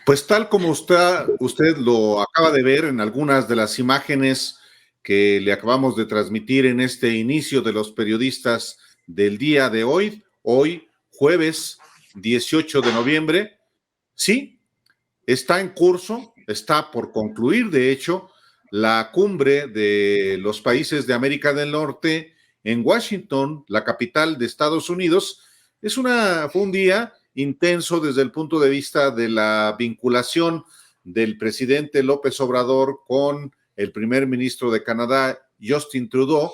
Pues tal como usted lo acaba de ver en algunas de las imágenes que le acabamos de transmitir en este inicio de los periodistas del día de hoy jueves 18 de noviembre, sí, está en curso, está por concluir, de hecho, la cumbre de los países de América del Norte en Washington, la capital de Estados Unidos. Fue un día intenso desde el punto de vista de la vinculación del presidente López Obrador con el primer ministro de Canadá, Justin Trudeau,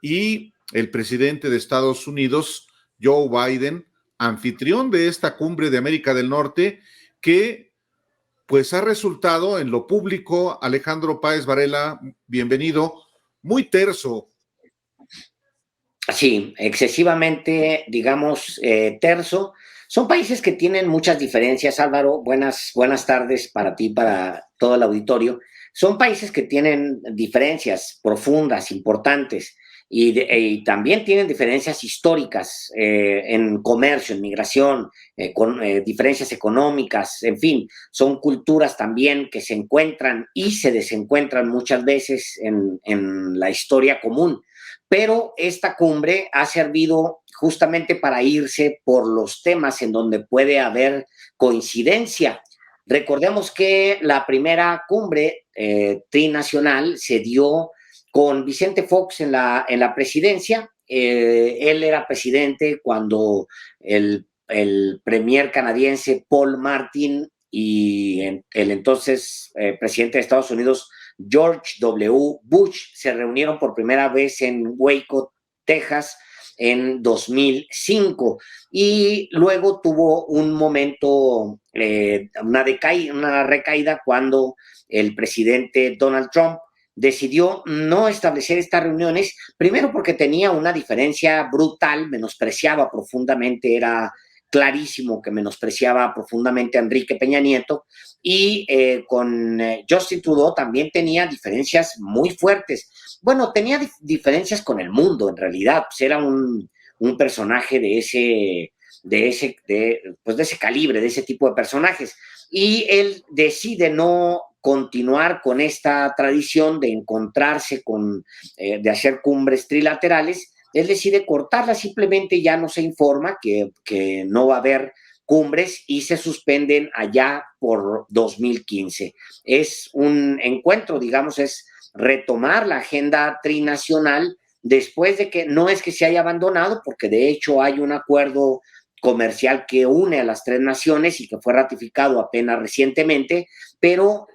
y el presidente de Estados Unidos, Joe Biden, anfitrión de esta cumbre de América del Norte, que pues ha resultado en lo público, Alejandro Páez Varela, bienvenido, muy terso. Sí, excesivamente, digamos, terso. Son países que tienen muchas diferencias, Álvaro. Buenas tardes para ti, para todo el auditorio. Son países que tienen diferencias profundas, importantes, y también tienen diferencias históricas en comercio, en migración, con diferencias económicas, en fin, son culturas también que se encuentran y se desencuentran muchas veces en la historia común. Pero esta cumbre ha servido justamente para irse por los temas en donde puede haber coincidencia. Recordemos que la primera cumbre trinacional se dio con Vicente Fox en la presidencia. Él era presidente cuando el premier canadiense Paul Martin y el entonces presidente de Estados Unidos, George W. Bush, se reunieron por primera vez en Waco, Texas, en 2005, y luego tuvo un momento, una recaída cuando el presidente Donald Trump decidió no establecer estas reuniones, primero porque tenía una diferencia brutal, menospreciaba profundamente, era clarísimo que menospreciaba profundamente a Enrique Peña Nieto, y con Justin Trudeau también tenía diferencias muy fuertes. Bueno, tenía diferencias con el mundo, en realidad, pues era un personaje de ese calibre, de ese tipo de personajes. Y él decide no continuar con esta tradición de encontrarse de hacer cumbres trilaterales. Él decide cortarla, simplemente ya no se informa que no va a haber cumbres y se suspenden allá por 2015. Es un encuentro, digamos, es retomar la agenda trinacional después de que no es que se haya abandonado, porque de hecho hay un acuerdo comercial que une a las tres naciones y que fue ratificado apenas recientemente, pero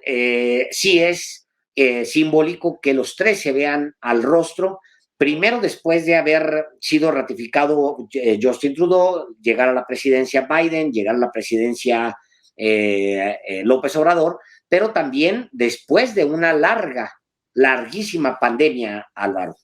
sí es simbólico que los tres se vean al rostro. Primero, después de haber sido ratificado Justin Trudeau, llegar a la presidencia Biden, llegar a la presidencia López Obrador, pero también después de una larguísima pandemia, Álvaro.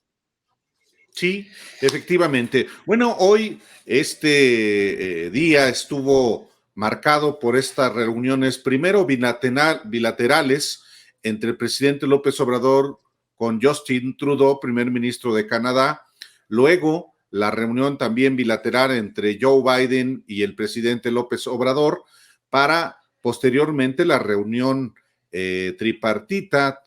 Sí, efectivamente. Bueno, hoy día estuvo marcado por estas reuniones, primero bilaterales entre el presidente López Obrador con Justin Trudeau, primer ministro de Canadá, luego la reunión también bilateral entre Joe Biden y el presidente López Obrador, para posteriormente la reunión tripartita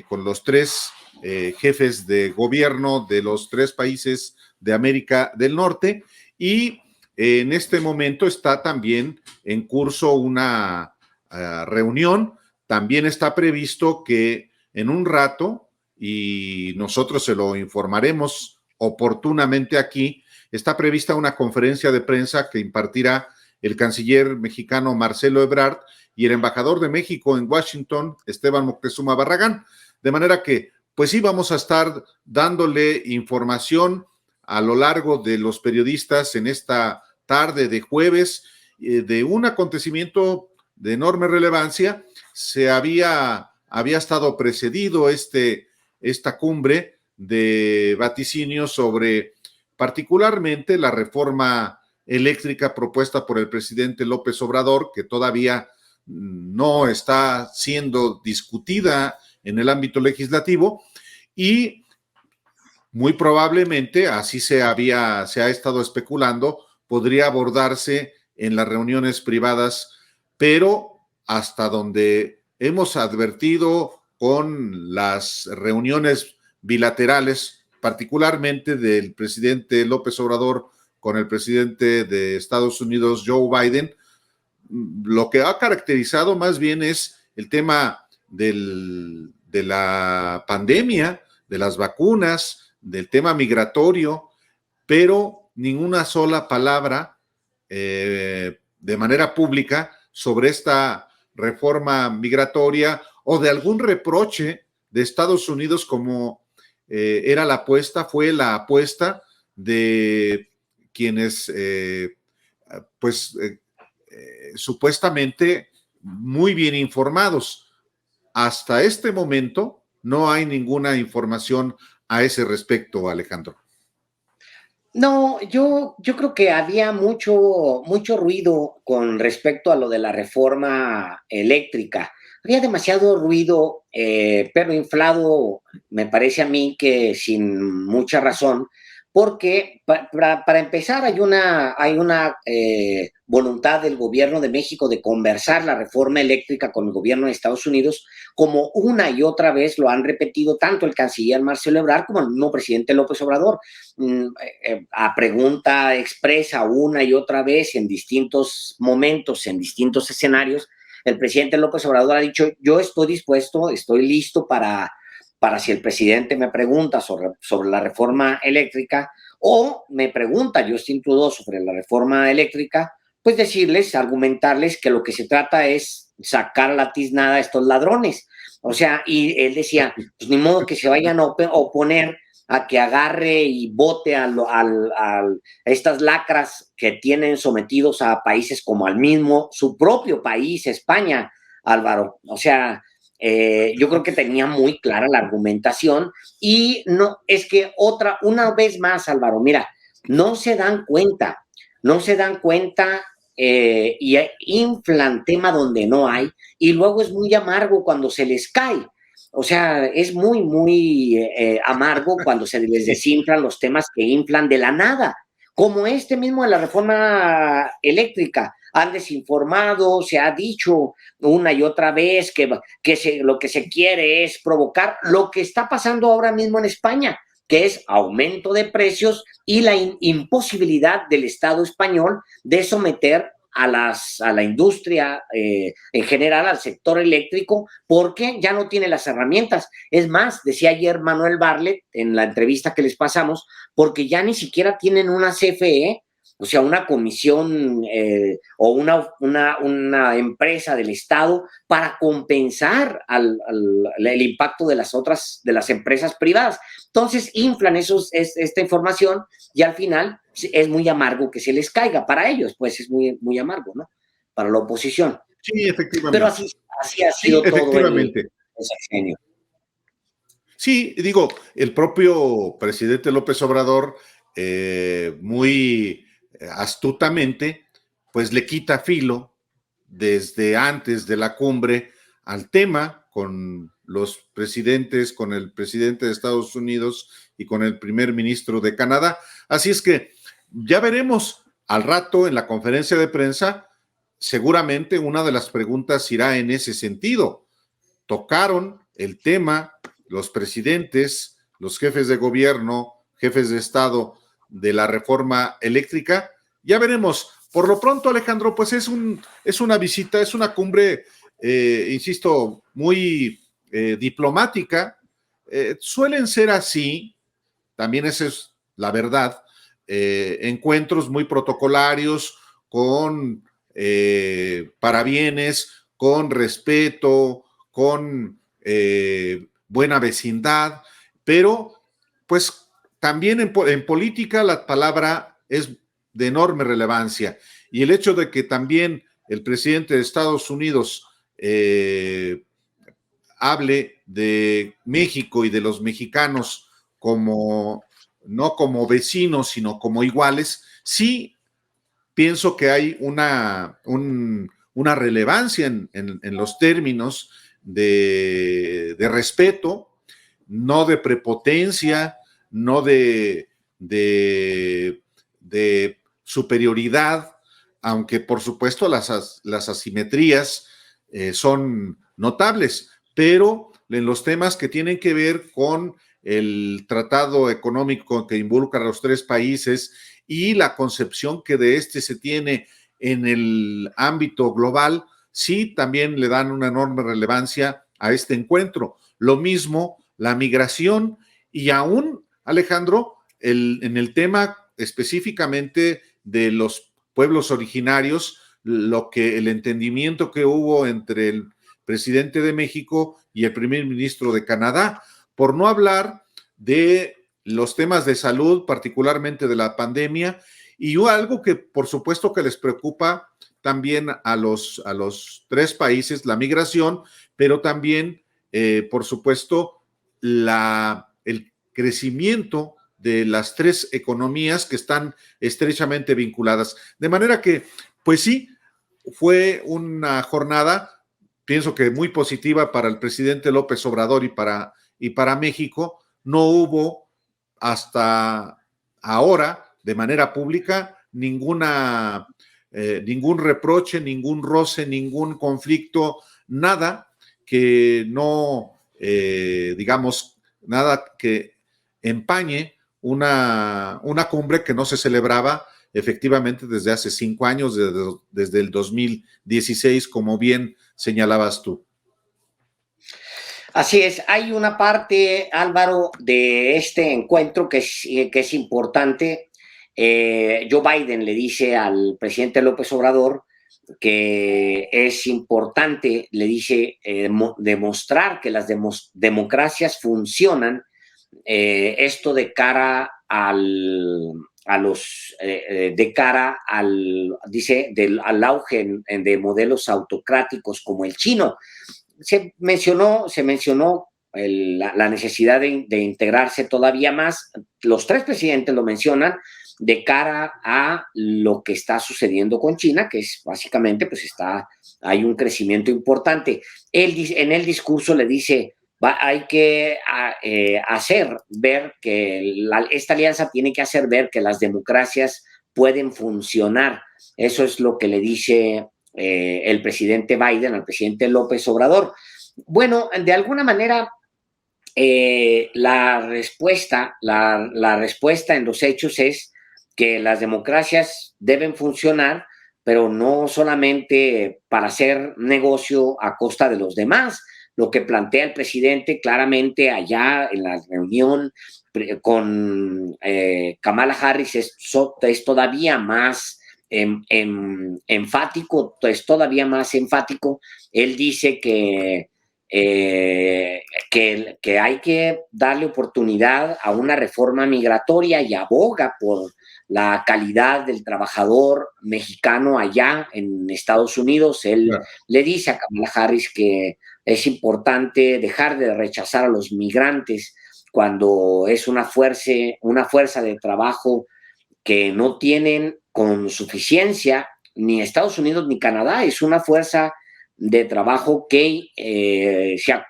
con los tres jefes de gobierno de los tres países de América del Norte, y en este momento está también en curso una reunión. También está previsto que en un rato, y nosotros se lo informaremos oportunamente aquí, está prevista una conferencia de prensa que impartirá el canciller mexicano Marcelo Ebrard y el embajador de México en Washington, Esteban Moctezuma Barragán. De manera que, pues sí, vamos a estar dándole información a lo largo de los periodistas en esta tarde de jueves de un acontecimiento de enorme relevancia. Había estado precedido esta cumbre de vaticinios sobre particularmente la reforma eléctrica propuesta por el presidente López Obrador, que todavía no está siendo discutida en el ámbito legislativo, y muy probablemente, así se ha estado especulando, podría abordarse en las reuniones privadas, pero hasta donde hemos advertido con las reuniones bilaterales, particularmente del presidente López Obrador con el presidente de Estados Unidos, Joe Biden, lo que ha caracterizado más bien es el tema de la pandemia, de las vacunas, del tema migratorio, pero ninguna sola palabra de manera pública sobre esta reforma migratoria o de algún reproche de Estados Unidos como era la apuesta, fue la apuesta de quienes supuestamente muy bien informados. Hasta este momento no hay ninguna información a ese respecto, Alejandro. No, yo creo que había mucho ruido con respecto a lo de la reforma eléctrica. Había demasiado ruido, pero inflado, me parece a mí que sin mucha razón, porque para empezar hay una voluntad del gobierno de México de conversar la reforma eléctrica con el gobierno de Estados Unidos, como una y otra vez lo han repetido tanto el canciller Marcelo Ebrard como el mismo presidente López Obrador. A pregunta expresa una y otra vez en distintos momentos, en distintos escenarios, el presidente López Obrador ha dicho, yo estoy dispuesto, estoy listo para si el presidente me pregunta sobre la reforma eléctrica o me pregunta Justin Trudeau sobre la reforma eléctrica, pues decirles, argumentarles que lo que se trata es sacar a la tiznada a estos ladrones. O sea, y él decía, pues ni modo que se vayan a oponer a que agarre y vote a estas lacras que tienen sometidos a países como al mismo, su propio país, España, Álvaro. O sea, yo creo que tenía muy clara la argumentación y no, es que una vez más, Álvaro, mira, no se dan cuenta, y inflan tema donde no hay y luego es muy amargo cuando se les cae. O sea, es muy amargo cuando se les desinflan los temas que inflan de la nada, como este mismo de la reforma eléctrica. Han desinformado, se ha dicho una y otra vez lo que se quiere es provocar lo que está pasando ahora mismo en España, que es aumento de precios y la imposibilidad del Estado español de someter a la industria en general, al sector eléctrico, porque ya no tiene las herramientas. Es más, decía ayer Manuel Bartlett en la entrevista que les pasamos, porque ya ni siquiera tienen una CFE, o sea, una comisión o una empresa del Estado para compensar el impacto de las empresas privadas. Entonces inflan esta información y al final es muy amargo que se les caiga para ellos, pues es muy amargo, ¿no? Para la oposición. Sí, efectivamente. Pero así ha sido todo el sexenio. Sí, digo, el propio presidente López Obrador, muy astutamente, pues le quita filo desde antes de la cumbre al tema con los presidentes, con el presidente de Estados Unidos y con el primer ministro de Canadá. Así es que ya veremos al rato en la conferencia de prensa, seguramente una de las preguntas irá en ese sentido. Tocaron el tema los presidentes, los jefes de gobierno, jefes de Estado de la reforma eléctrica. Ya veremos. Por lo pronto, Alejandro, pues es una visita, es una cumbre, insisto, muy diplomática. Suelen ser así, también esa es la verdad, encuentros muy protocolarios, con parabienes, con respeto, con buena vecindad, pero pues también en política la palabra es de enorme relevancia y el hecho de que también el presidente de Estados Unidos hable de México y de los mexicanos como no como vecinos, sino como iguales, sí pienso que hay una relevancia en los términos de respeto, no de prepotencia, no de superioridad, aunque por supuesto las asimetrías son notables, pero en los temas que tienen que ver con el tratado económico que involucra a los tres países y la concepción que de este se tiene en el ámbito global, sí también le dan una enorme relevancia a este encuentro. Lo mismo la migración y aún, Alejandro, en el tema específicamente de los pueblos originarios, el entendimiento que hubo entre el presidente de México y el primer ministro de Canadá, por no hablar de los temas de salud, particularmente de la pandemia, y algo que por supuesto que les preocupa también a los tres países, la migración, pero también, por supuesto, el crecimiento de las tres economías que están estrechamente vinculadas. De manera que, pues sí, fue una jornada, pienso que muy positiva para el presidente López Obrador y para México. No hubo hasta ahora, de manera pública, ningún reproche, ningún roce, ningún conflicto, nada que no, digamos, nada que empañe una cumbre que no se celebraba efectivamente desde hace 5 años, desde el 2016, como bien señalabas tú. Así es, hay una parte, Álvaro, de este encuentro que es importante. Joe Biden le dice al presidente López Obrador que es importante, le dice, demostrar que las democracias funcionan, esto de cara de cara al auge de modelos autocráticos como el chino. Se mencionó la necesidad de integrarse todavía más. Los tres presidentes lo mencionan de cara a lo que está sucediendo con China, que es básicamente, pues hay un crecimiento importante. Él en el discurso le dice, hay que hacer ver que esta alianza tiene que hacer ver que las democracias pueden funcionar. Eso es lo que le dice el presidente Biden al presidente López Obrador. Bueno, de alguna manera, la respuesta en los hechos es que las democracias deben funcionar, pero no solamente para hacer negocio a costa de los demás. Lo que plantea el presidente claramente allá en la reunión con Kamala Harris es todavía más enfático, es todavía más enfático. Él dice que hay que darle oportunidad a una reforma migratoria y aboga por la calidad del trabajador mexicano allá en Estados Unidos. Él le dice a Kamala Harris que es importante dejar de rechazar a los migrantes cuando es una fuerza de trabajo que no tienen con suficiencia ni Estados Unidos ni Canadá. Es una fuerza de trabajo que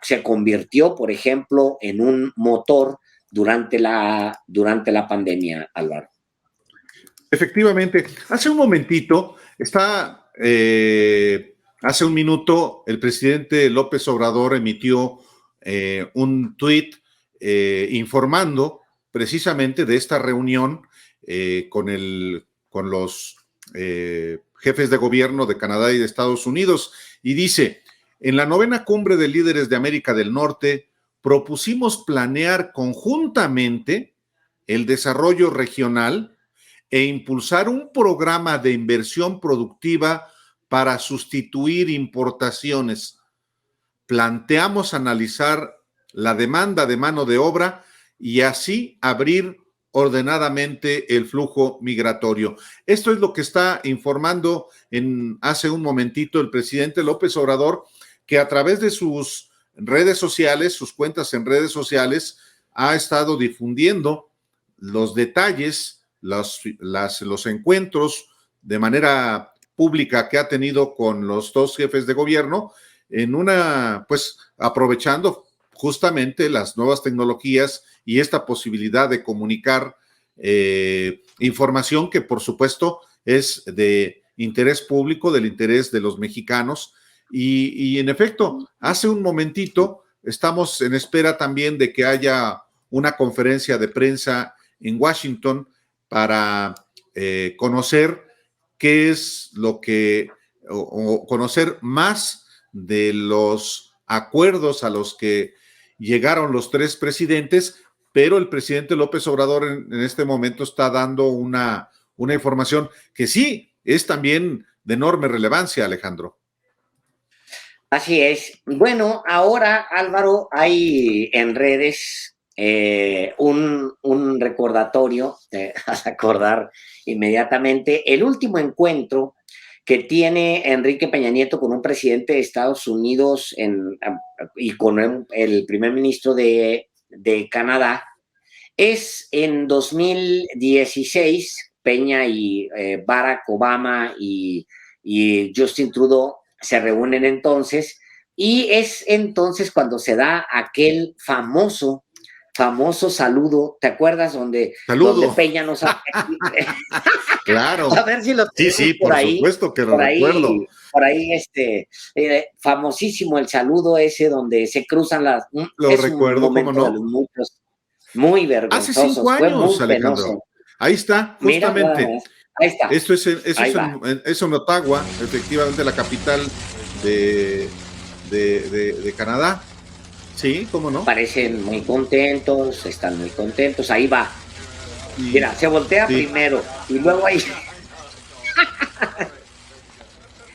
se convirtió, por ejemplo, en un motor durante la pandemia, Álvaro. Efectivamente. Hace un momentito, hace un minuto, el presidente López Obrador emitió un tuit informando precisamente de esta reunión con los jefes de gobierno de Canadá y de Estados Unidos, y dice: en la 9ª Cumbre de Líderes de América del Norte propusimos planear conjuntamente el desarrollo regional e impulsar un programa de inversión productiva para sustituir importaciones. Planteamos analizar la demanda de mano de obra y así abrir ordenadamente el flujo migratorio. Esto es lo que está informando hace un momentito el presidente López Obrador, que a través de sus redes sociales, sus cuentas en redes sociales, ha estado difundiendo los detalles, los encuentros de manera pública que ha tenido con los dos jefes de gobierno, pues aprovechando justamente las nuevas tecnologías y esta posibilidad de comunicar información que por supuesto es de interés público, del interés de los mexicanos, Y en efecto, hace un momentito estamos en espera también de que haya una conferencia de prensa en Washington para conocer qué es lo que, o conocer más de los acuerdos a los que llegaron los tres presidentes, pero el presidente López Obrador en este momento está dando una información que sí es también de enorme relevancia, Alejandro. Así es. Bueno, ahora, Álvaro, hay en redes un recordatorio, vas a acordar inmediatamente, el último encuentro que tiene Enrique Peña Nieto con un presidente de Estados Unidos y con el primer ministro de Canadá es en 2016. Peña y Barack Obama y Justin Trudeau se reúnen entonces, y es entonces cuando se da aquel famoso saludo, ¿te acuerdas? Donde Peña nos ha... Claro. A ver si lo tenemos sí, por ahí. Supuesto que lo recuerdo. Por ahí, famosísimo el saludo ese donde se cruzan las... Lo recuerdo, ¿cómo no? De los muchos, muy vergonzoso. Hace 5 años, Alejandro. Penoso. Ahí está, justamente. Mira, ahí está. Esto es en Ottawa, efectivamente la capital de Canadá. Sí, ¿cómo no? Parecen muy contentos, están muy contentos. Ahí va. Mira, se voltea primero y luego ahí.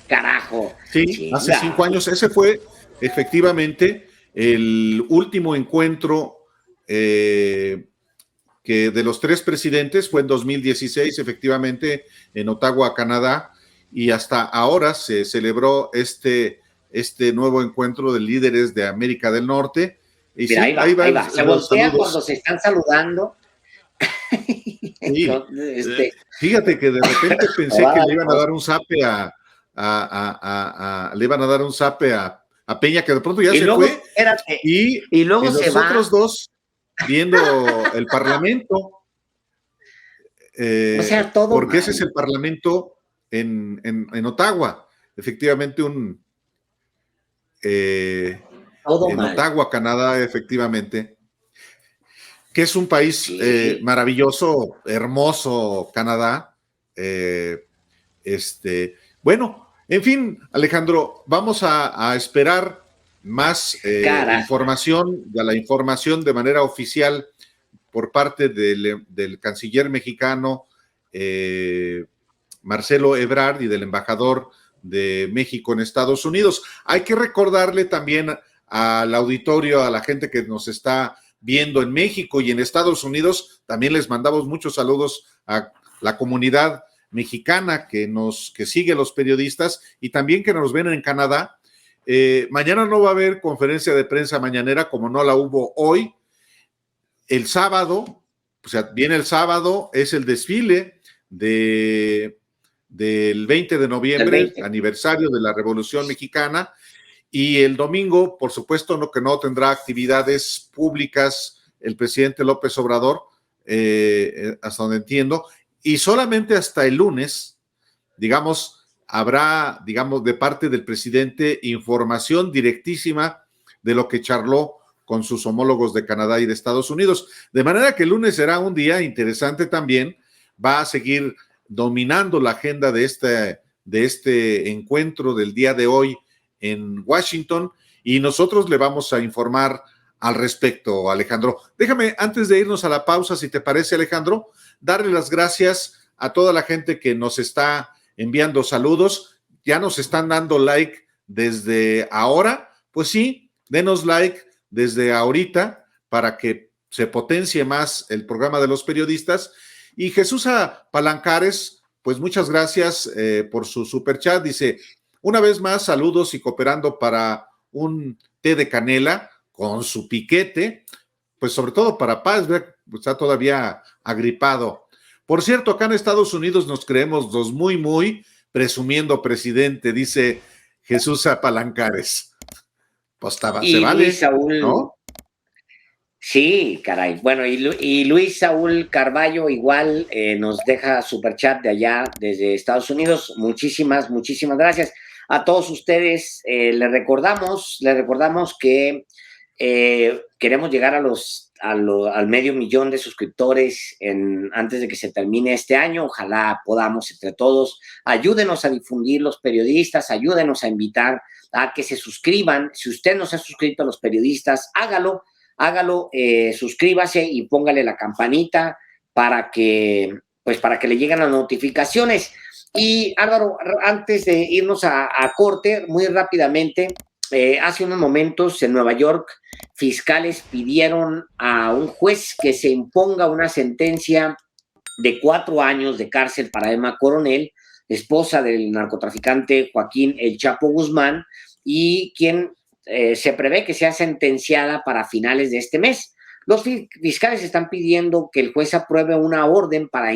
Carajo. Sí, chinga. Hace 5 años. Ese fue efectivamente el último encuentro que de los tres presidentes fue en 2016, efectivamente, en Ottawa, Canadá, y hasta ahora se celebró este nuevo encuentro de líderes de América del Norte. Y mira, sí, ahí va. Se voltea cuando se están saludando. Sí. Fíjate que de repente pensé que le iban a dar un zape le iban a dar un zape a Peña, que de pronto ya se luego, fue. Espérate, y luego los otros dos viendo el Parlamento. O sea, todo porque mal. ese es el Parlamento en Ottawa. Efectivamente, en mal. Ottawa, Canadá, efectivamente. Que es un país maravilloso, hermoso, Canadá. Bueno, en fin, Alejandro, vamos a esperar más información, de la información de manera oficial por parte del canciller mexicano Marcelo Ebrard y del embajador de México en Estados Unidos. Hay que recordarle también al auditorio, a la gente que nos está viendo en México y en Estados Unidos, también les mandamos muchos saludos a la comunidad mexicana que sigue los periodistas y también que nos ven en Canadá. Mañana no va a haber conferencia de prensa mañanera como no la hubo hoy. El sábado, o sea, viene el sábado, es el desfile del 20 de noviembre, aniversario de la Revolución Mexicana, y el domingo, por supuesto, que no tendrá actividades públicas el presidente López Obrador, hasta donde entiendo, y solamente hasta el lunes, digamos, habrá, digamos, de parte del presidente información directísima de lo que charló con sus homólogos de Canadá y de Estados Unidos. De manera que el lunes será un día interesante también, va a seguir dominando la agenda de este encuentro del día de hoy en Washington, y nosotros le vamos a informar al respecto, Alejandro. Déjame, antes de irnos a la pausa, si te parece, Alejandro, darle las gracias a toda la gente que nos está enviando saludos. Ya nos están dando like desde ahora. Pues sí, denos like desde ahorita para que se potencie más el programa de los periodistas. Y Jesús Palancares, pues muchas gracias por su superchat. Dice, una vez más, saludos y cooperando para un té de canela con su piquete, pues sobre todo para Paz, está todavía agripado. Por cierto, acá en Estados Unidos nos creemos los muy presumiendo presidente, dice Jesús Palancares. Pues se vale, Saúl, ¿no? Sí, caray. Bueno, y Luis Saúl Carballo igual nos deja superchat de allá, desde Estados Unidos. Muchísimas gracias. a todos ustedes les recordamos que queremos llegar al medio millón de suscriptores antes de que se termine este año. Ojalá podamos entre todos. Ayúdenos a difundir los periodistas, ayúdenos a invitar a que se suscriban. Si usted no se ha suscrito a los periodistas, hágalo, suscríbase y póngale la campanita para que le lleguen las notificaciones. Y Álvaro, antes de irnos a corte, muy rápidamente, hace unos momentos en Nueva York, fiscales pidieron a un juez que se imponga una sentencia de 4 años de cárcel para Emma Coronel, esposa del narcotraficante Joaquín El Chapo Guzmán, y quien se prevé que sea sentenciada para finales de este mes. Los fiscales están pidiendo que el juez apruebe una orden para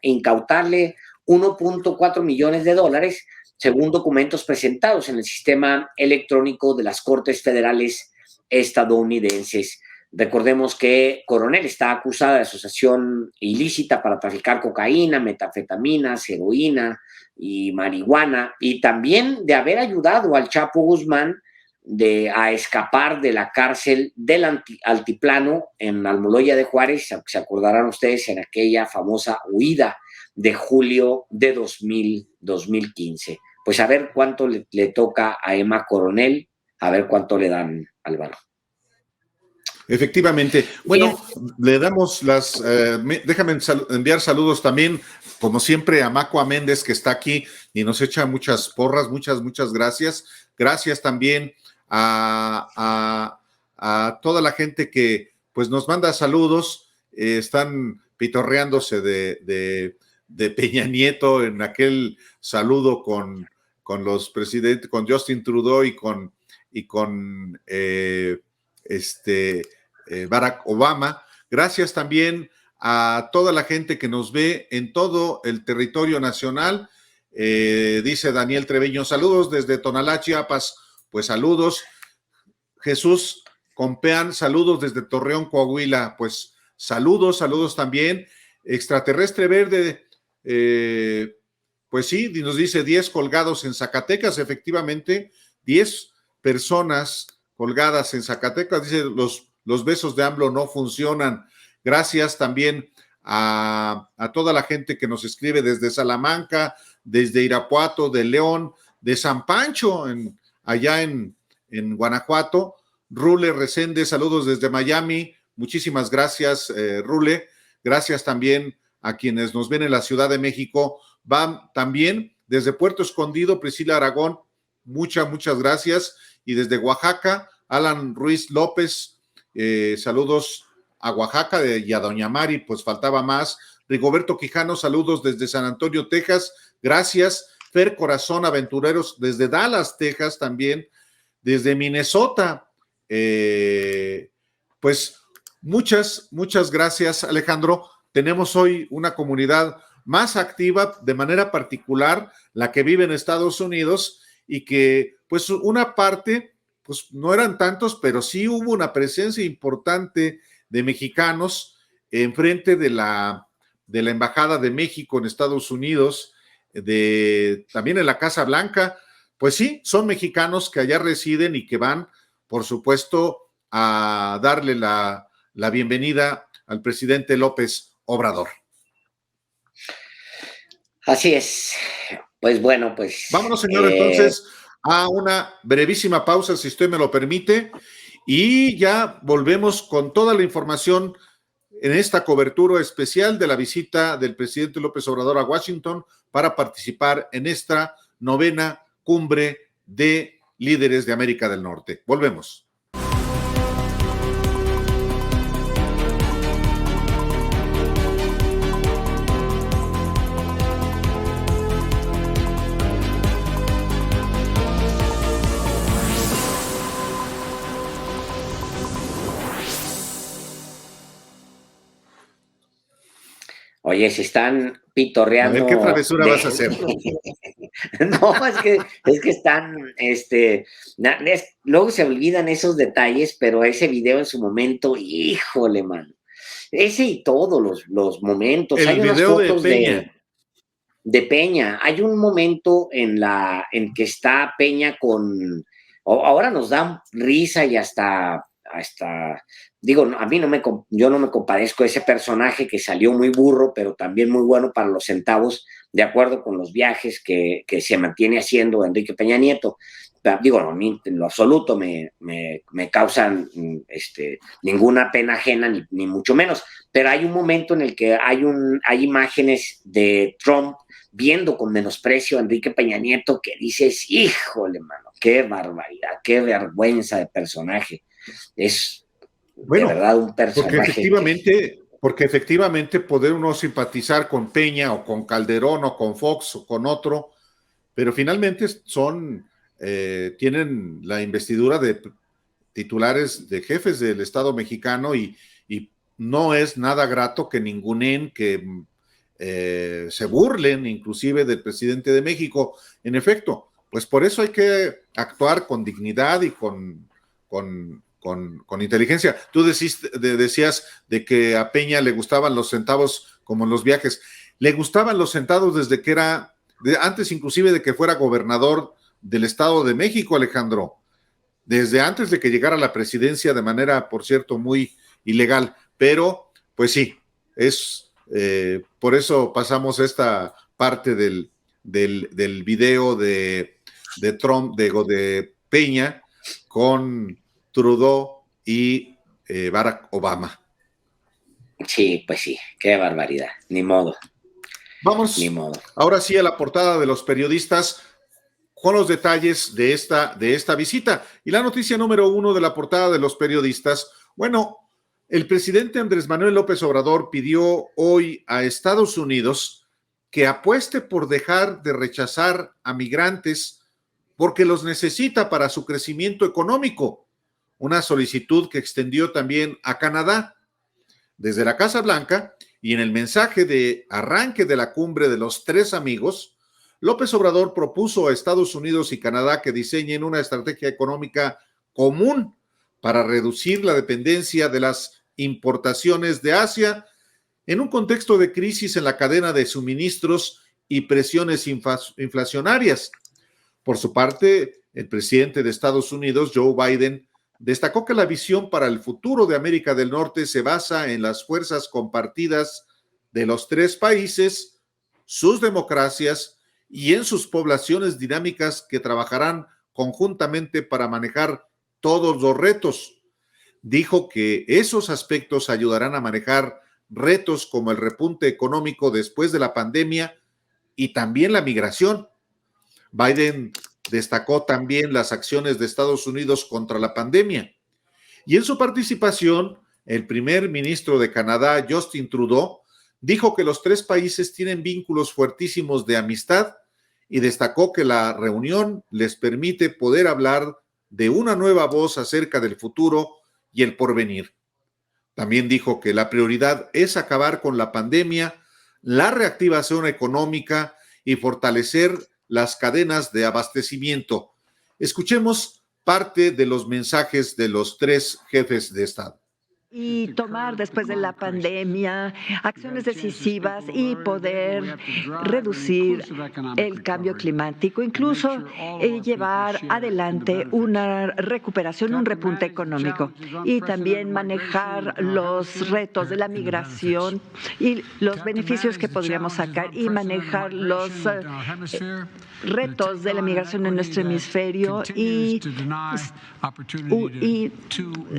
incautarle 1.4 millones de dólares, según documentos presentados en el sistema electrónico de las Cortes Federales estadounidenses. Recordemos que Coronel está acusada de asociación ilícita para traficar cocaína, metanfetaminas, heroína y marihuana, y también de haber ayudado al Chapo Guzmán a escapar de la cárcel del Altiplano en Almoloya de Juárez. Se acordarán ustedes en aquella famosa huida de julio de 2015. Pues a ver cuánto le toca a Emma Coronel, a ver cuánto le dan, Álvaro. Efectivamente. Bueno, le damos déjame enviar saludos también, como siempre, a Macua Méndez, que está aquí y nos echa muchas porras. Muchas gracias. Gracias también a toda la gente que pues nos manda saludos. Están pitorreándose de Peña Nieto en aquel saludo con los presidentes, con Justin Trudeau y con Barack Obama. Gracias también a toda la gente que nos ve en todo el territorio nacional. Dice Daniel Treviño, saludos desde Tonalá, Chiapas. Pues saludos. Jesús Compeán, saludos desde Torreón, Coahuila. Pues saludos también. Extraterrestre Verde, pues sí, nos dice 10 colgados en Zacatecas. Efectivamente, 10 personas colgadas en Zacatecas. Dice, los besos de AMLO no funcionan. Gracias también a toda la gente que nos escribe desde Salamanca, desde Irapuato, de León, de San Pancho, allá en Guanajuato. Rule Resende, saludos desde Miami. Muchísimas gracias, Rule. Gracias también a quienes nos ven en la Ciudad de México. Van también desde Puerto Escondido, Priscila Aragón, muchas gracias. Y desde Oaxaca, Alan Ruiz López, saludos a Oaxaca y a Doña Mari, pues faltaba más. Rigoberto Quijano, saludos desde San Antonio, Texas, gracias. Fer Corazón Aventureros desde Dallas, Texas también. Desde Minnesota, pues muchas gracias, Alejandro. Tenemos hoy una comunidad más activa, de manera particular, la que vive en Estados Unidos, y que, pues, una parte, pues, no eran tantos, pero sí hubo una presencia importante de mexicanos enfrente de la Embajada de México en Estados Unidos, también en la Casa Blanca. Pues sí, son mexicanos que allá residen y que van, por supuesto, a darle la bienvenida al presidente López Obrador. Así es. Pues bueno, pues... Vámonos, señor, entonces, a una brevísima pausa, si usted me lo permite, y ya volvemos con toda la información en esta cobertura especial de la visita del presidente López Obrador a Washington para participar en esta 9ª Cumbre de Líderes de América del Norte. Volvemos. Oye, se están pitorreando. A ver, ¿qué travesura vas a hacer? No, es que están, luego se olvidan esos detalles, pero ese video en su momento, híjole, man. Ese y todos los momentos. El hay unas video fotos de Peña. de Peña. Hay un momento en que está Peña ahora nos da risa y digo, a mí yo no me compadezco de ese personaje que salió muy burro, pero también muy bueno para los centavos, de acuerdo con los viajes que se mantiene haciendo Enrique Peña Nieto. Digo, no, en lo absoluto me causan ninguna pena ajena, ni mucho menos, pero hay un momento en el que hay imágenes de Trump viendo con menosprecio a Enrique Peña Nieto que dices, híjole, mano, qué barbaridad, qué vergüenza de personaje. Es de verdad un personaje porque efectivamente poder uno simpatizar con Peña o con Calderón o con Fox o con otro, pero finalmente tienen la investidura de titulares de jefes del Estado mexicano y no es nada grato que ningunen, que se burlen inclusive del presidente de México. En efecto, pues por eso hay que actuar con dignidad y con inteligencia. Tú decías de que a Peña le gustaban los centavos como en los viajes. Le gustaban los centavos desde que antes inclusive de que fuera gobernador del Estado de México, Alejandro. Desde antes de que llegara a la presidencia de manera, por cierto, muy ilegal. Pero, pues sí, por eso pasamos esta parte del video de Trump, de Peña, con Trudeau y Barack Obama. Sí, pues sí, qué barbaridad, ni modo. Vamos, ni modo. Ahora sí a la portada de los periodistas con los detalles de esta visita. Y la noticia número 1 de la portada de los periodistas, bueno, el presidente Andrés Manuel López Obrador pidió hoy a Estados Unidos que apueste por dejar de rechazar a migrantes porque los necesita para su crecimiento económico, una solicitud que extendió también a Canadá. Desde la Casa Blanca y en el mensaje de arranque de la cumbre de los 3 amigos, López Obrador propuso a Estados Unidos y Canadá que diseñen una estrategia económica común para reducir la dependencia de las importaciones de Asia en un contexto de crisis en la cadena de suministros y presiones inflacionarias. Por su parte, el presidente de Estados Unidos, Joe Biden, destacó que la visión para el futuro de América del Norte se basa en las fuerzas compartidas de los 3 países, sus democracias y en sus poblaciones dinámicas que trabajarán conjuntamente para manejar todos los retos. Dijo que esos aspectos ayudarán a manejar retos como el repunte económico después de la pandemia y también la migración. Biden destacó también las acciones de Estados Unidos contra la pandemia. Y en su participación, el primer ministro de Canadá, Justin Trudeau, dijo que los 3 países tienen vínculos fuertísimos de amistad y destacó que la reunión les permite poder hablar de una nueva voz acerca del futuro y el porvenir. También dijo que la prioridad es acabar con la pandemia, la reactivación económica y fortalecer las cadenas de abastecimiento. Escuchemos parte de los mensajes de los 3 jefes de Estado. Y tomar después de la pandemia acciones decisivas y poder reducir el cambio climático, incluso llevar adelante una recuperación, un repunte económico y también manejar los retos de la migración y los beneficios que podríamos sacar y manejar los retos de la migración en nuestro hemisferio y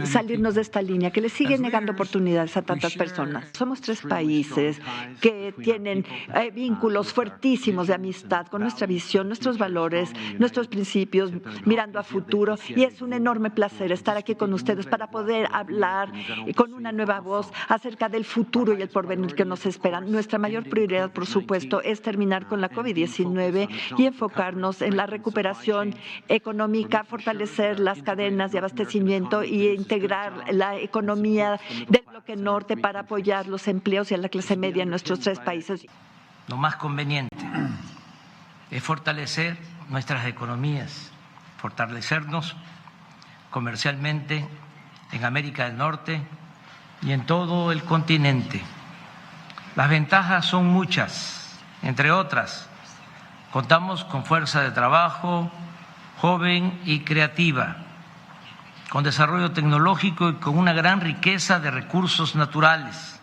salirnos de esta línea que les sigue negando oportunidades a tantas personas. Somos 3 países que tienen vínculos fuertísimos de amistad con nuestra visión, nuestros valores, nuestros principios, mirando a futuro, y es un enorme placer estar aquí con ustedes para poder hablar con una nueva voz acerca del futuro y el porvenir que nos esperan. Nuestra mayor prioridad, por supuesto, es terminar con la COVID-19 y enfocarnos en la recuperación económica, fortalecer las cadenas de abastecimiento y integrar la economía del bloque norte para apoyar los empleos y a la clase media en nuestros 3 países. Lo más conveniente es fortalecer nuestras economías, fortalecernos comercialmente en América del Norte y en todo el continente. Las ventajas son muchas entre otras. Contamos con fuerza de trabajo joven y creativa, con desarrollo tecnológico y con una gran riqueza de recursos naturales.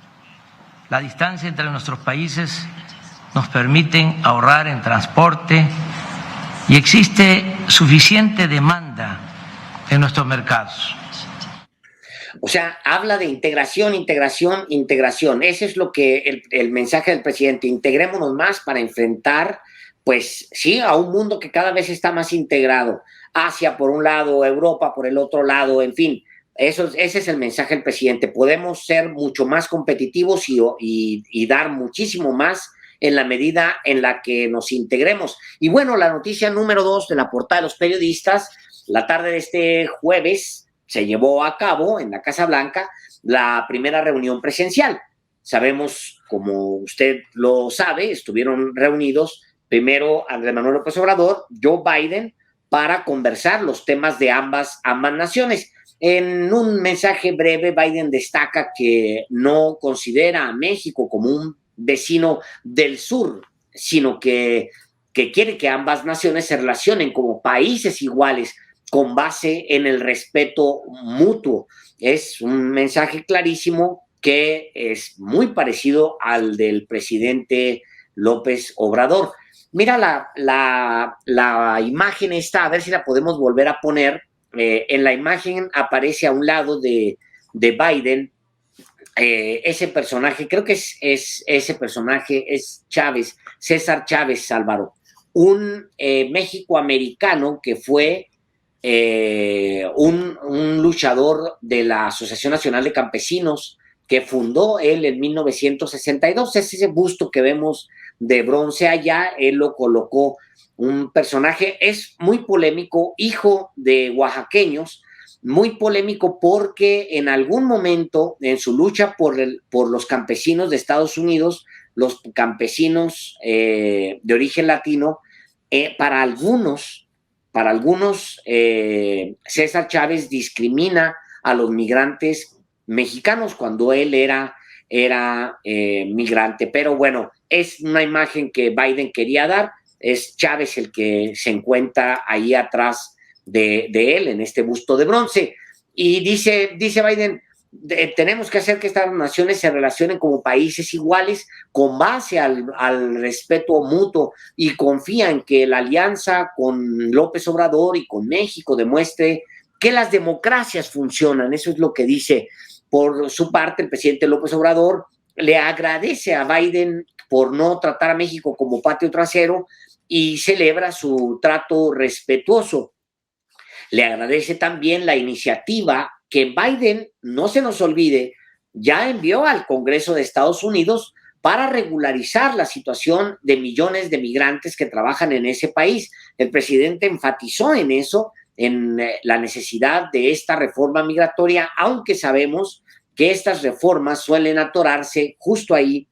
La distancia entre nuestros países nos permite ahorrar en transporte y existe suficiente demanda en nuestros mercados. O sea, habla de integración, integración, integración. Ese es lo que el mensaje del presidente. Integrémonos más para enfrentar, pues sí, a un mundo que cada vez está más integrado. Asia por un lado, Europa por el otro lado, en fin. Ese es el mensaje del presidente. Podemos ser mucho más competitivos y dar muchísimo más en la medida en la que nos integremos. Y bueno, la noticia número 2 de la portada de los periodistas, la tarde de este jueves se llevó a cabo en la Casa Blanca la primera reunión presencial. Sabemos, como usted lo sabe, estuvieron reunidos primero Andrés Manuel López Obrador, Joe Biden, para conversar los temas de ambas naciones. En un mensaje breve, Biden destaca que no considera a México como un vecino del sur, sino que quiere que ambas naciones se relacionen como países iguales, con base en el respeto mutuo. Es un mensaje clarísimo que es muy parecido al del presidente López Obrador. Mira la imagen esta, a ver si la podemos volver a poner. En la imagen aparece a un lado de Biden ese personaje, creo que es ese personaje, es Chávez, César Chávez, Álvaro, un méxico-americano que fue un luchador de la Asociación Nacional de Campesinos que fundó él en 1962. Es ese busto que vemos de bronce allá, él lo colocó. Un personaje, es muy polémico, hijo de oaxaqueños, muy polémico porque en algún momento en su lucha por los campesinos de Estados Unidos, los campesinos de origen latino, para algunos César Chávez discrimina a los migrantes mexicanos cuando él era migrante. Pero bueno, es una imagen que Biden quería dar. Es Chávez el que se encuentra ahí atrás de él, en este busto de bronce. Y dice Biden, tenemos que hacer que estas naciones se relacionen como países iguales con base al respeto mutuo, y confía en que la alianza con López Obrador y con México demuestre que las democracias funcionan. Eso es lo que dice. Por su parte, el presidente López Obrador le agradece a Biden por no tratar a México como patio trasero y celebra su trato respetuoso. Le agradece también la iniciativa que Biden, no se nos olvide, ya envió al Congreso de Estados Unidos para regularizar la situación de millones de migrantes que trabajan en ese país. El presidente enfatizó en eso, en la necesidad de esta reforma migratoria, aunque sabemos que estas reformas suelen atorarse justo ahí.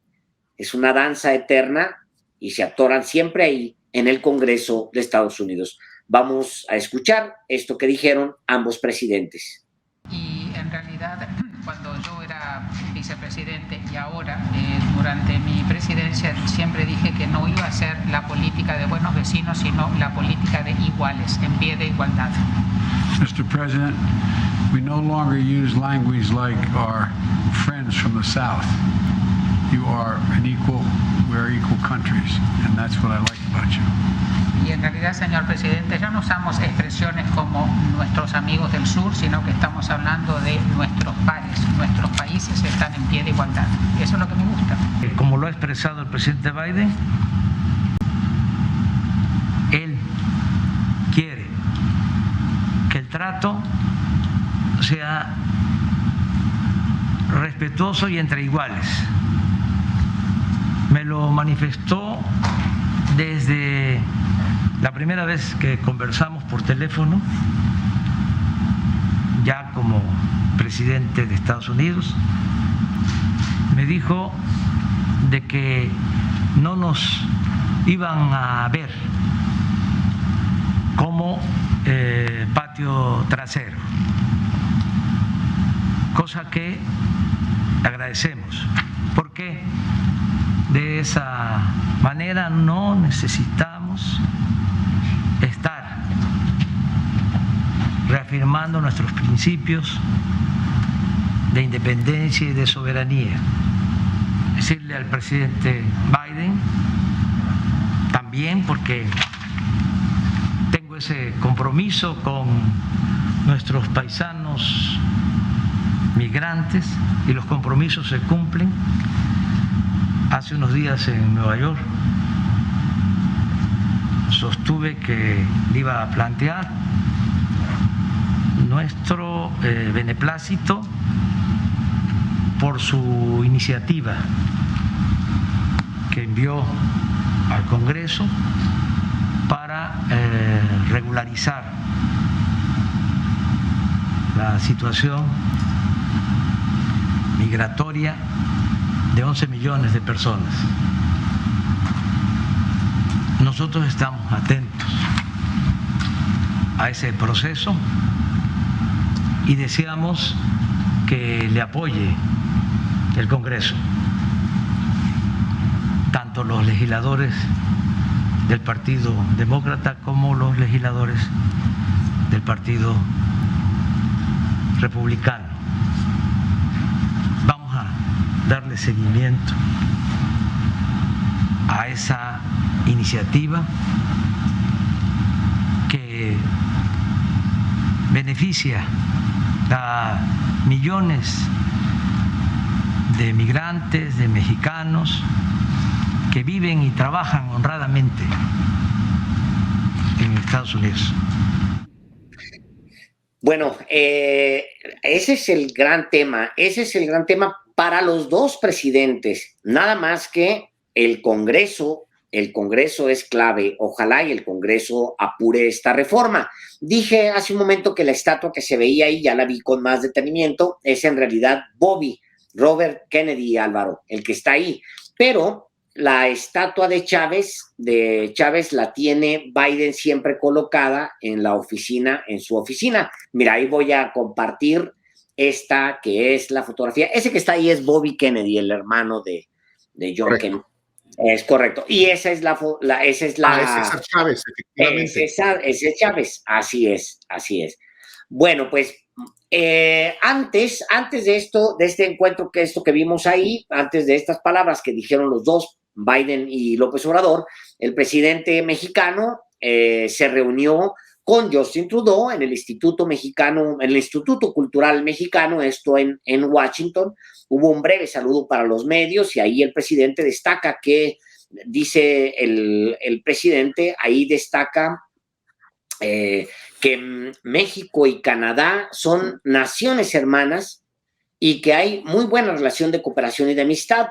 Es una danza eterna y se atoran siempre ahí en el Congreso de Estados Unidos. Vamos a escuchar esto que dijeron ambos presidentes. Y en realidad, cuando yo era vicepresidente y ahora, durante mi presidencia, siempre dije que no iba a ser la política de buenos vecinos, sino la política de iguales, en pie de igualdad. Mr. President, we no longer use language like our friends from the South. You are an equal, we're equal countries, and that's what I like about you. Y en realidad, señor presidente, ya no usamos expresiones como nuestros amigos del sur, sino que estamos hablando de nuestros pares. Nuestros países están en pie de igualdad. Eso es lo que me gusta. Como lo ha expresado el presidente Biden, él quiere que el trato sea respetuoso y entre iguales. Me lo manifestó desde la primera vez que conversamos por teléfono, ya como presidente de Estados Unidos. Me dijo de que no nos iban a ver como patio trasero, cosa que agradecemos. ¿Por qué? De esa manera no necesitamos estar reafirmando nuestros principios de independencia y de soberanía. Decirle al presidente Biden también, porque tengo ese compromiso con nuestros paisanos migrantes y los compromisos se cumplen. Hace unos días en Nueva York sostuve que le iba a plantear nuestro beneplácito por su iniciativa que envió al Congreso para regularizar la situación migratoria de 11 millones de personas. Nosotros estamos atentos a ese proceso y deseamos que le apoye el Congreso, tanto los legisladores del Partido Demócrata como los legisladores del Partido Republicano. Vamos a darle seguimiento a esa iniciativa que beneficia a millones de migrantes, de mexicanos que viven y trabajan honradamente en Estados Unidos. Bueno, ese es el gran tema, para los dos presidentes, nada más que el Congreso es clave, ojalá y el Congreso apure esta reforma. Dije hace un momento que la estatua que se veía ahí, ya la vi con más detenimiento, es en realidad Robert Kennedy, Álvaro, el que está ahí, pero la estatua de Chávez la tiene Biden siempre colocada en su oficina. Mira, ahí voy a compartir esta que es la fotografía. Ese que está ahí es Bobby Kennedy, el hermano de John Kennedy. Es correcto. Y esa es ese es Chávez, efectivamente. Ese es Chávez, así es. Bueno, pues antes de este encuentro, esto que vimos ahí, antes de estas palabras que dijeron los dos, Biden y López Obrador, el presidente mexicano se reunió con Justin Trudeau en el Instituto Cultural Mexicano, esto en Washington. Hubo un breve saludo para los medios y ahí el presidente destaca que, dice el presidente, ahí destaca que México y Canadá son naciones hermanas y que hay muy buena relación de cooperación y de amistad.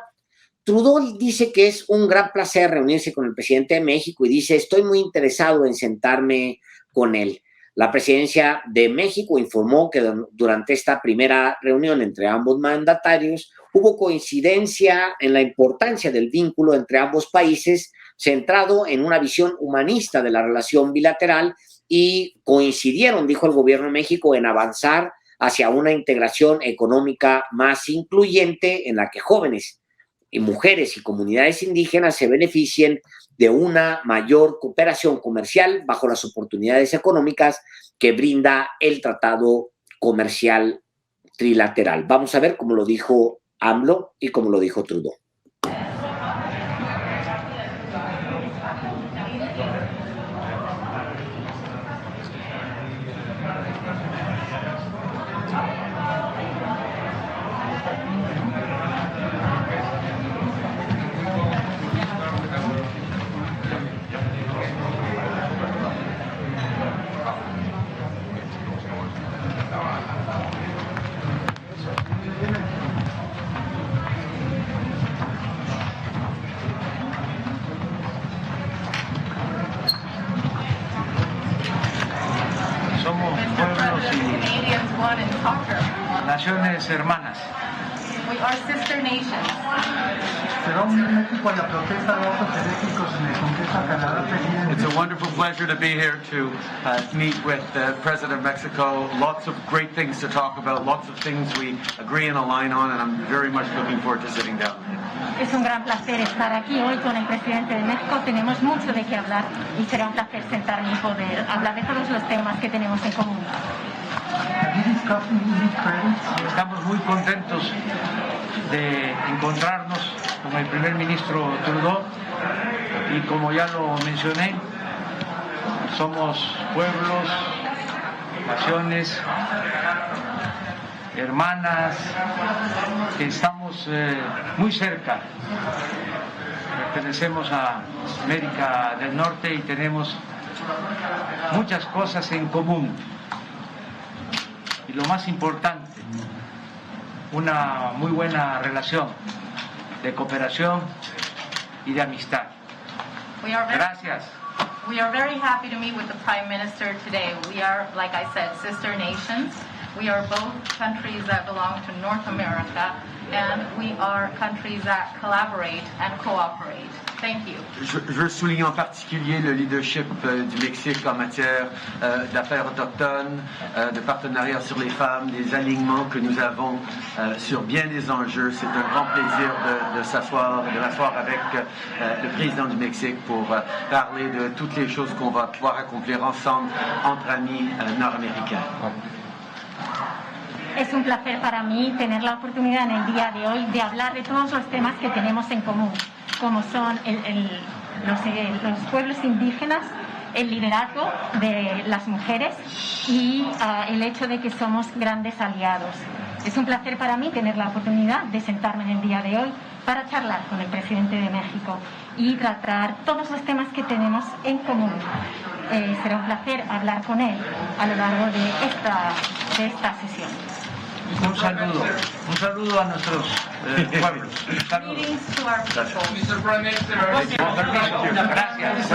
Trudeau dice que es un gran placer reunirse con el presidente de México y dice, estoy muy interesado en sentarme con él. La presidencia de México informó que durante esta primera reunión entre ambos mandatarios hubo coincidencia en la importancia del vínculo entre ambos países, centrado en una visión humanista de la relación bilateral, y coincidieron, dijo el gobierno de México, en avanzar hacia una integración económica más incluyente en la que jóvenes y mujeres y comunidades indígenas se beneficien de una mayor cooperación comercial bajo las oportunidades económicas que brinda el Tratado Comercial Trilateral. Vamos a ver cómo lo dijo AMLO y cómo lo dijo Trudeau. Naciones hermanas. We are sister nations. ¿Será un México a la protesta de autos eléctricos en el Congreso de Canadá, presidente? It's a wonderful pleasure to be here to meet with the President of Mexico. Lots of great things to talk about, lots of things we agree and align on, and I'm very much looking forward to sitting down. Es un gran placer estar aquí hoy con el presidente de México. Tenemos mucho de qué hablar y será un placer sentarme y poder hablar de todos los temas que tenemos en común. Estamos muy contentos de encontrarnos con el primer ministro Trudeau y como ya lo mencioné, somos pueblos, naciones, hermanas, que estamos muy cerca. Pertenecemos a América del Norte y tenemos muchas cosas en común. Y lo más importante, una muy buena relación de cooperación y de amistad. Gracias. We are very happy to meet with the Prime Minister today. We are, like I said, sister nations. We are both countries that belong to North America, and we are countries that collaborate and cooperate. Thank you. Je veux souligner en particulier le leadership du Mexique en matière d'affaires autochtones, de partenariat sur les femmes, des alignements que nous avons sur bien des enjeux. C'est un grand plaisir de m'asseoir avec le président du Mexique pour parler de toutes les choses qu'on va pouvoir accomplir ensemble entre amis nord-américains. Es un placer para mí tener la oportunidad en el día de hoy de hablar de todos los temas que tenemos en común, como son los pueblos indígenas, el liderazgo de las mujeres y el hecho de que somos grandes aliados. Es un placer para mí tener la oportunidad de sentarme en el día de hoy para charlar con el presidente de México y tratar todos los temas que tenemos en común. Será un placer hablar con él a lo largo de esta sesión. Un saludo a nuestros pueblos. Greetings to our people. Mr. Prime Minister, gracias.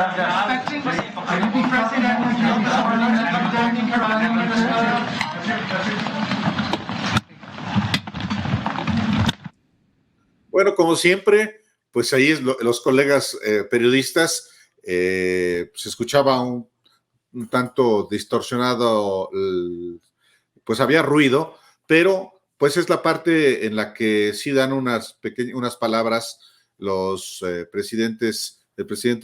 Bueno, como siempre, pues ahí los colegas periodistas, se escuchaba un tanto distorsionado, pues había ruido, pero pues es la parte en la que sí dan unas palabras los el presidente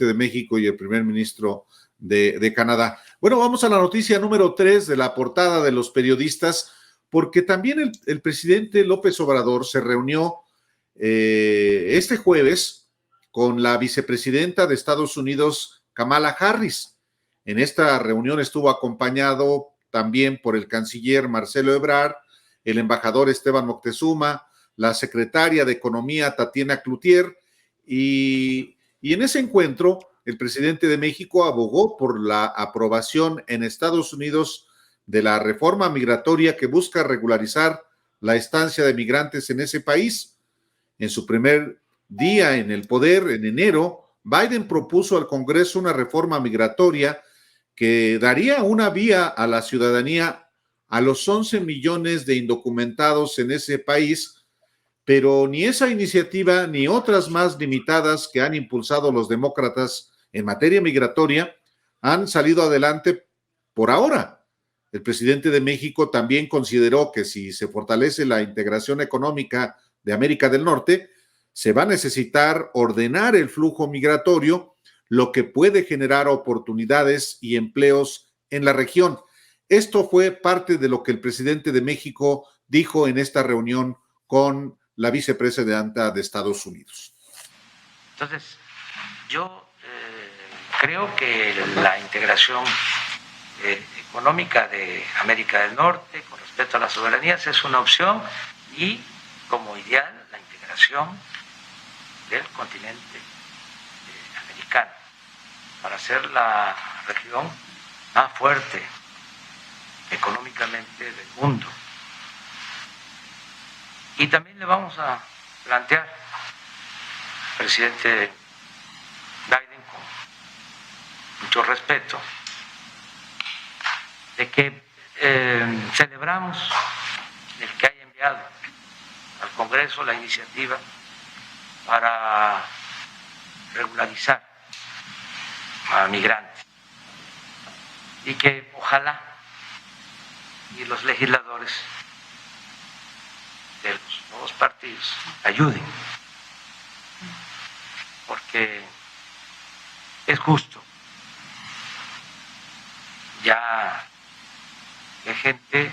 de México y el primer ministro de Canadá. Bueno, vamos a la noticia número 3 de la portada de los periodistas, porque también el presidente López Obrador se reunió este jueves con la vicepresidenta de Estados Unidos, Kamala Harris. En esta reunión estuvo acompañado también por el canciller Marcelo Ebrard, el embajador Esteban Moctezuma, la secretaria de Economía Tatiana Cloutier, y en ese encuentro el presidente de México abogó por la aprobación en Estados Unidos de la reforma migratoria que busca regularizar la estancia de migrantes en ese país. En su primer día en el poder, en enero, Biden propuso al Congreso una reforma migratoria que daría una vía a la ciudadanía a los 11 millones de indocumentados en ese país, pero ni esa iniciativa ni otras más limitadas que han impulsado los demócratas en materia migratoria han salido adelante por ahora. El presidente de México también consideró que si se fortalece la integración económica de América del Norte, se va a necesitar ordenar el flujo migratorio, lo que puede generar oportunidades y empleos en la región. Esto fue parte de lo que el presidente de México dijo en esta reunión con la vicepresidenta de Estados Unidos. Entonces, yo creo que la integración económica de América del Norte con respecto a las soberanías es una opción y como ideal la integración del continente americano para hacer la región más fuerte económicamente del mundo. Y también le vamos a plantear al presidente Biden con mucho respeto de que celebramos el que haya enviado al Congreso la iniciativa para regularizar a migrantes y que ojalá y los legisladores de los nuevos partidos ayuden que es justo. Ya hay gente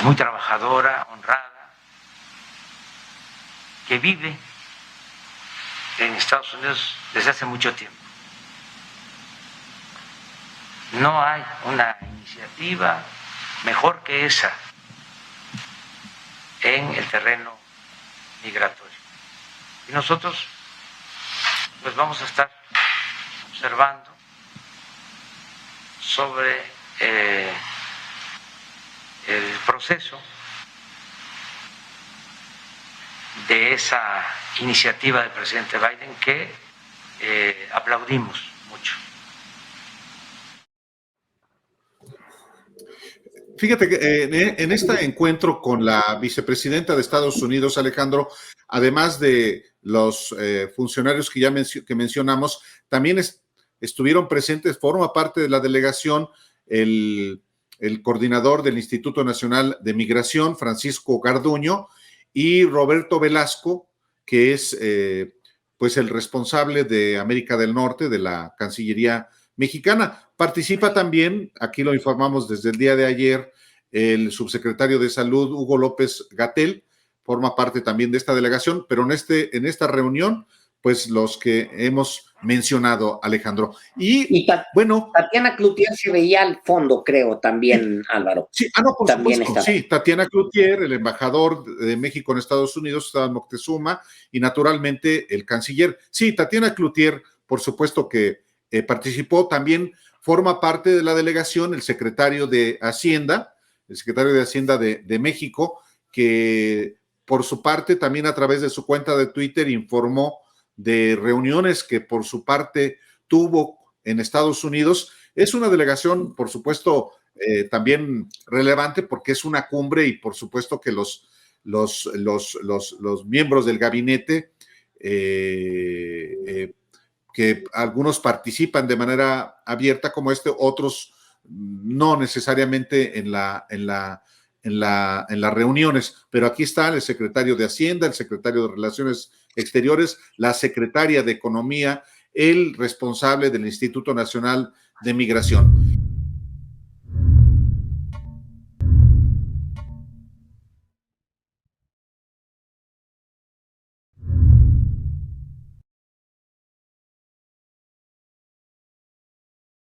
muy trabajadora, honrada, que vive en Estados Unidos desde hace mucho tiempo. No hay una iniciativa mejor que esa en el terreno migratorio. Y nosotros pues vamos a estar observando sobre el proceso de esa iniciativa del presidente Biden que aplaudimos mucho. Fíjate que en este encuentro con la vicepresidenta de Estados Unidos, Alejandro, además de los funcionarios que ya que mencionamos, también estuvieron presentes, forma parte de la delegación el coordinador del Instituto Nacional de Migración, Francisco Garduño, y Roberto Velasco, que es pues el responsable de América del Norte de la Cancillería mexicana. Participa también, aquí lo informamos desde el día de ayer, el subsecretario de Salud, Hugo López-Gatell, forma parte también de esta delegación, pero en esta reunión, pues los que hemos mencionado, Alejandro. Y bueno, Tatiana Cloutier se veía al fondo, creo, también, Álvaro. Sí, no, por supuesto, sí, Tatiana Cloutier, el embajador de México en Estados Unidos, estaba en Moctezuma, y naturalmente el canciller. Sí, Tatiana Cloutier, por supuesto que participó, también forma parte de la delegación el secretario de Hacienda de México, que por su parte también a través de su cuenta de Twitter informó de reuniones que por su parte tuvo en Estados Unidos. Es una delegación, por supuesto, también relevante porque es una cumbre y por supuesto que los miembros del gabinete, que algunos participan de manera abierta como otros no necesariamente en las reuniones, pero aquí está el secretario de Hacienda, el secretario de Relaciones Exteriores, la secretaria de Economía, el responsable del Instituto Nacional de Migración.